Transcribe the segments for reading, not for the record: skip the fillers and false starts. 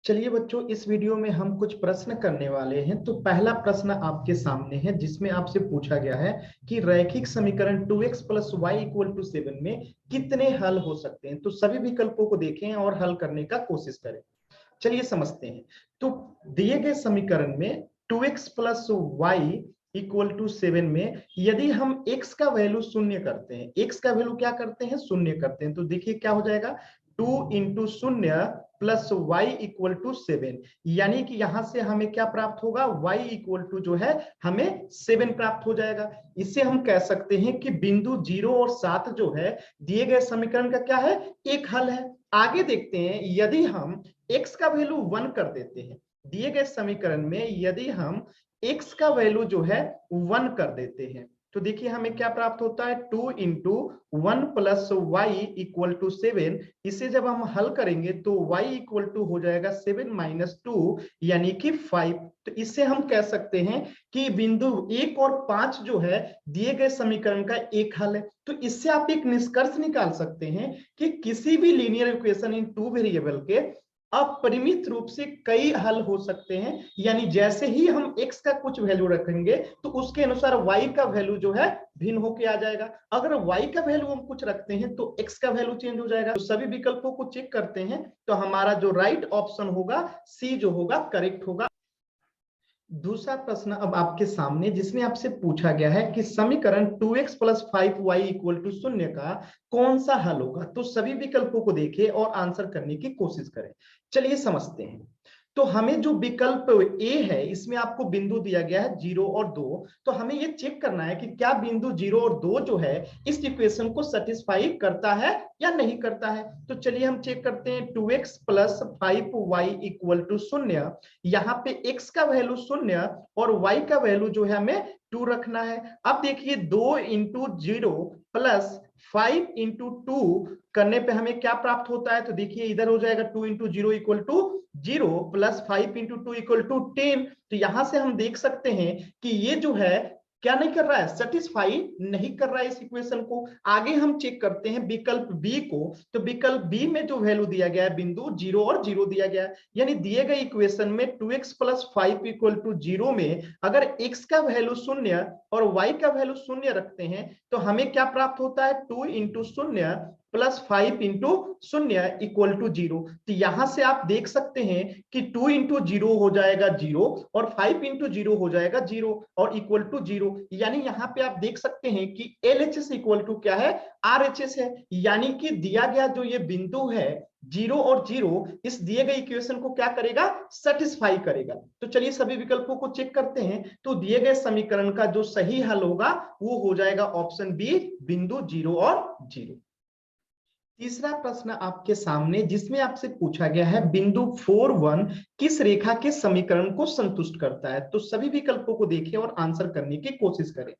चलिए बच्चों, इस वीडियो में हम कुछ प्रश्न करने वाले हैं। तो पहला प्रश्न आपके सामने है जिसमें आपसे पूछा गया है कि रैखिक समीकरण 2x plus Y equal to 7 में कितने हल हो सकते हैं। तो सभी विकल्पों को देखें और हल करने का कोशिश करें। चलिए समझते हैं। तो दिए गए समीकरण में 2x plus Y equal to 7 में यदि हम x का वैल्यू शून्य करते हैं, x का वैल्यू क्या करते हैं, शून्य करते हैं, तो देखिए क्या हो जाएगा, 2 इंटू शून्य प्लस वाई इक्वल टू 7। यानी कि यहां से हमें क्या प्राप्त होगा, y इक्वल टू जो है हमें 7 प्राप्त हो जाएगा। इससे हम कह सकते हैं कि बिंदु 0 और 7 जो है दिए गए समीकरण का क्या है, एक हल है। आगे देखते हैं, यदि हम x का वैल्यू 1 कर देते हैं, दिए गए समीकरण में यदि हम x का वैल्यू जो है 1 कर देते हैं, तो देखिए हमें क्या प्राप्त होता है, 2 into 1 plus Y equal to 7। इसे जब हम हल करेंगे तो y इक्वल टू हो जाएगा 7 माइनस 2 यानी कि 5। तो इससे हम कह सकते हैं कि बिंदु 1 और 5 जो है दिए गए समीकरण का एक हल है। तो इससे आप एक निष्कर्ष निकाल सकते हैं कि किसी भी linear equation in two variable के अपरिमित रूप से कई हल हो सकते हैं। यानी जैसे ही हम x का कुछ वैल्यू रखेंगे तो उसके अनुसार y का वैल्यू जो है भिन्न होकर आ जाएगा। अगर y का वैल्यू हम कुछ रखते हैं तो x का वैल्यू चेंज हो जाएगा। तो सभी विकल्पों को चेक करते हैं तो हमारा जो राइट ऑप्शन होगा सी जो होगा करेक्ट होगा। दूसरा प्रश्न अब आपके सामने जिसमें आपसे पूछा गया है कि समीकरण 2x plus 5y equal to 0 का कौन सा हल होगा। तो सभी विकल्पों को देखें और आंसर करने की कोशिश करें। चलिए समझते हैं। तो हमें जो विकल्प ए है इसमें आपको बिंदु दिया गया है 0 और 2। तो हमें ये चेक करना है कि क्या बिंदु 0 और 2 जो है इस इक्वेशन को सेटिस्फाई करता है या नहीं करता है। तो चलिए हम चेक करते हैं। 2x plus 5y equal to 0, यहाँ पे x का वैल्यू 0 और y का वैल्यू जो है हमें 2 रखना है। अब देखिए 2 इंटू 0 प्लस 5 इंटू 2 करने पे हमें क्या प्राप्त होता है। तो देखिए इधर हो जाएगा 2 into 0 equal to 0 plus 5 into 2 equal to 10। तो यहां से हम देख सकते हैं कि ये जो है क्या नहीं कर रहा है, सेटिस्फाई नहीं कर रहा है इस इक्वेशन को। आगे हम चेक करते हैं विकल्प बी को। तो विकल्प बी में जो वैल्यू दिया गया है बिंदु 0 और 0 दिया गया है। यानी दिए गए इक्वेशन में 2x प्लस 5 इक्वल टू 0 में अगर x का वैल्यू 0 और y का वैल्यू 0 रखते हैं तो हमें क्या प्राप्त होता है, 2 into 0 plus 5 into 0 equal to 0। तो यहां से आप देख सकते हैं कि 2 इंटू 0 हो जाएगा 0 और 5 इंटू 0 हो जाएगा 0 और इक्वल टू 0। यानी यहां पे आप देख सकते हैं कि LHS इक्वल टू क्या है, RHS है। यानी कि दिया गया जो ये बिंदु है 0 और 0 इस दिए गए इक्वेशन को क्या करेगा, सेटिस्फाई करेगा। तो चलिए सभी विकल्पों को चेक करते हैं। तो दिए गए समीकरण का जो सही हल होगा वो हो जाएगा ऑप्शन बी, बिंदु 0 और 0। तीसरा प्रश्न आपके सामने जिसमें आपसे पूछा गया है बिंदु 4 1 किस रेखा के समीकरण को संतुष्ट करता है। तो सभी विकल्पों को देखें और आंसर करने की कोशिश करें।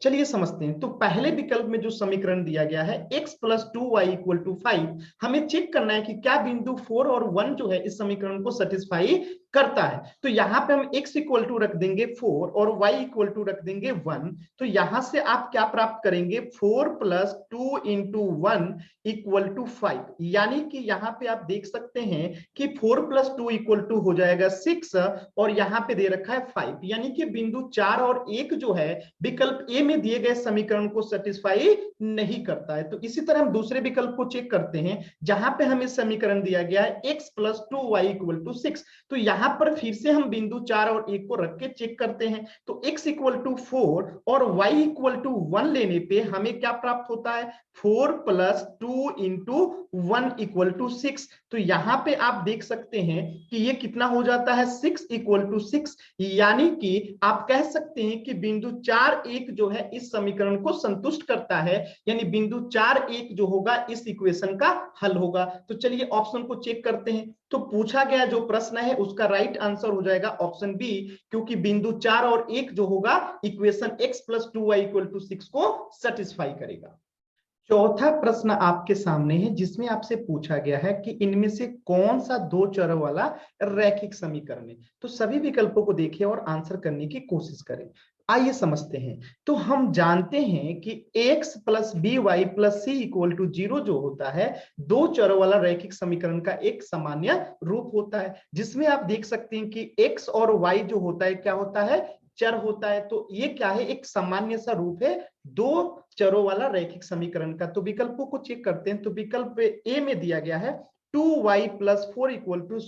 चलिए समझते हैं। तो पहले विकल्प में जो समीकरण दिया गया है x plus 2y equal to 5, हमें चेक करना है कि क्या बिंदु 4 और 1 जो है इस समीकरण को सेटिस्फाई करता है। तो यहां पे हम x इक्वल टू रख देंगे 4 और y इक्वल टू रख देंगे 1। तो यहां से आप क्या प्राप्त करेंगे, 4 प्लस 2 इंटू 1 इक्वल टू 5। यानी कि यहां पे आप देख सकते हैं कि 4 प्लस 2 इक्वल टू हो जाएगा 6 और यहां पे दे रखा है 5। यानी कि बिंदु 4 और 1 जो है विकल्प ए में दिए गए समीकरण को सेटिस्फाई नहीं करता है। तो इसी तरह हम दूसरे विकल्प को चेक करते हैं जहां पे हमें समीकरण दिया गया है x plus 2y equal to 6। तो यहां पर फिर से हम बिंदु 4 और 1 को रख के चेक करते हैं। तो x इक्वल टू 4 और y इक्वल टू 1 लेने पे हमें क्या प्राप्त होता है, 4 प्लस 2 इंटू 1 इक्वल टू 6। तो यहां पे आप देख सकते हैं कि ये कितना हो जाता है, 6 इक्वल टू 6। यानी कि आप कह सकते हैं कि बिंदु 4 1 जो है इस समीकरण को संतुष्ट करता है। यानी बिंदु 4 1 जो होगा इस इक्वेशन का हल होगा। तो चलिए ऑप्शन को चेक करते हैं। तो पूछा गया जो प्रश्न है उसका राइट आंसर हो जाएगा ऑप्शन बी, क्योंकि बिंदु 4 और 1 जो होगा equation x plus 2y equal to 6 को सेटिस्फाई करेगा। चौथा प्रश्न आपके सामने है जिसमें आपसे पूछा गया है कि इनमें से कौन सा दो चरों वाला रैखिक समीकरण है। तो सभी विकल्पों को देखें और आंसर करने की कोशिश करें। आइए समझते हैं। तो हम जानते हैं कि x plus B Y plus C equal to 0 जो होता है दो चरों वाला रैखिक समीकरण का एक सामान्य रूप होता है, जिसमें आप देख सकते हैं कि x और y जो होता है क्या होता है, चर होता है। तो ये क्या है, एक सामान्य सा रूप है दो चरों वाला रैखिक समीकरण का। तो विकल्पों को चेक करते हैं। तो विकल्प ए में दिया गया है 2y प्लस 4 इक्वल टू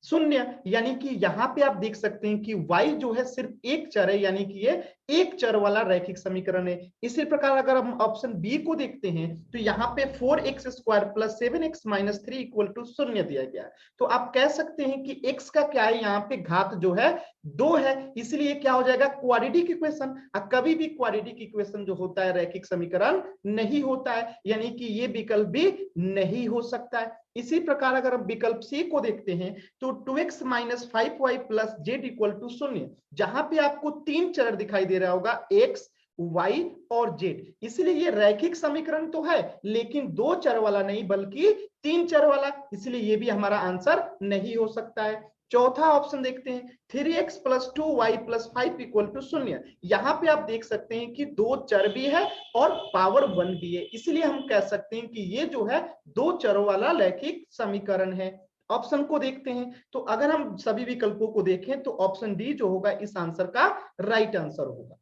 0, यानी कि यहां पे आप देख सकते हैं कि y जो है सिर्फ एक चर है, यानी कि ये एक चर वाला रैखिक समीकरण है। इसी प्रकार अगर हम ऑप्शन बी को देखते हैं तो यहाँ पे 4x square plus 7x minus 3 equal to 0 दिया गया है। तो आप कह सकते हैं कि x का क्या है, यहाँ पे घात जो है 2 है, इसलिए क्या हो जाएगा, क्वाड्रेटिक इक्वेशन। कभी भी क्वाड्रेटिक इक्वेशन जो होता है रैखिक समीकरण नहीं होता है, यानी कि ये विकल्प भी नहीं हो सकता है। इसी प्रकार अगर हम विकल्प सी को देखते हैं तो 2x minus 5y plus Z equal to 0, जहां पे आपको तीन चर दिखाई दे रहा होगा x y और z, इसलिए ये रैखिक समीकरण तो है लेकिन दो चर वाला नहीं बल्कि तीन चर वाला, इसलिए ये भी हमारा आंसर नहीं हो सकता है। चौथा ऑप्शन देखते हैं 3x plus 2y plus 5 equal to 0, यहां पे आप देख सकते हैं कि दो चर भी है और पावर 1 भी है, इसलिए हम कह सकते हैं कि ये जो है दो चरों वाला रैखिक समीकरण है। ऑप्शन को देखते हैं तो अगर हम सभी विकल्पों को देखें तो ऑप्शन डी जो होगा इस आंसर का राइट आंसर होगा।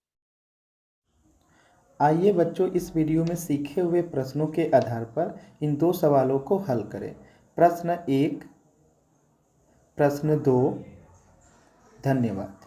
आइए बच्चों, इस वीडियो में सीखे हुए प्रश्नों के आधार पर इन दो सवालों को हल करें। प्रश्न 1, प्रश्न 2। धन्यवाद।